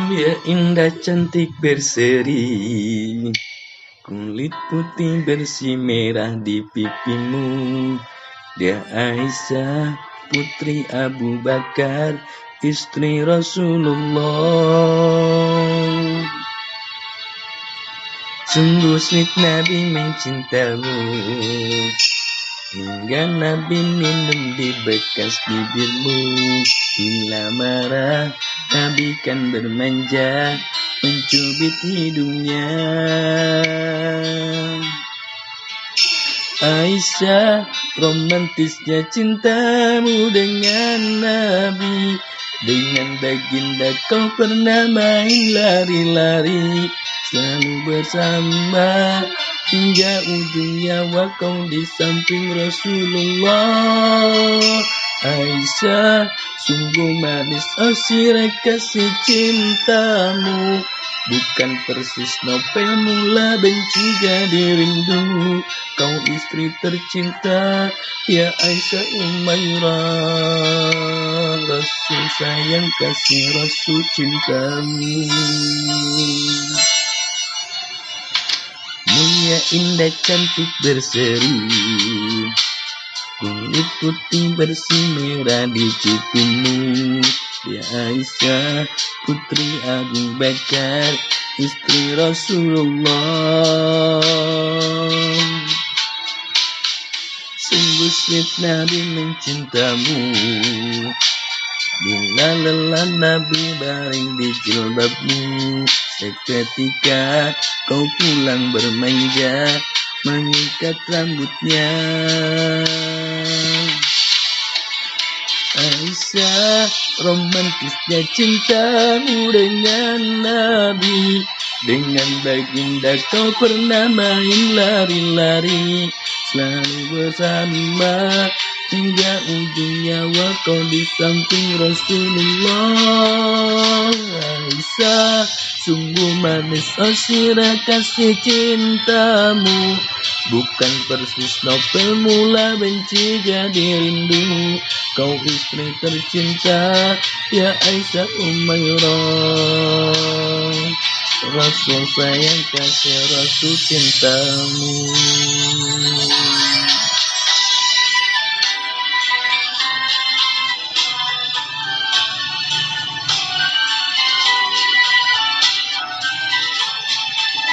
Dia indah cantik berseri, kulit putih bersih merah di pipimu. Dia Aisyah putri Abu Bakar, istri Rasulullah. Sungguh sweet Nabi mencintamu, hingga Nabi minum di bekas bibirmu. Bila marah Nabi kan bermanja, mencubit hidungnya. Aisyah, romantisnya cintamu dengan Nabi. Dengan baginda kau pernah main lari-lari, selalu bersama hingga ujung nyawa kau di samping Rasulullah. Aisyah, sungguh manis sirah kasih cintamu, bukan persis novel mula benci jadi rindu. Kau istri tercinta, ya Aisyah Umairah, Rasul sayang kasih Rasul cintamu. Mulia indah cantik berseri, kulit putih bersih merah di pipimu. Ya Aisyah putri Abu Bakar, istri Rasulullah. Sungguh sweet Nabi mencintamu, bila lelah Nabi baring di jilbabmu. Seketika kau pulang bermanja, mengikat rambutnya. Aisyah, romantisnya cintamu dengan Nabi. Dengan baginda kau pernah main lari-lari, selalu bersama hingga ujung nyawa kau di samping Rasulullah. Aisyah, sungguh manis sirah kasih cintamu, bukan persis novel mula benci jadi rindu. Kau istri tercinta, ya Aisyah Umairah, Rasul sayang kasih Rasul cintamu.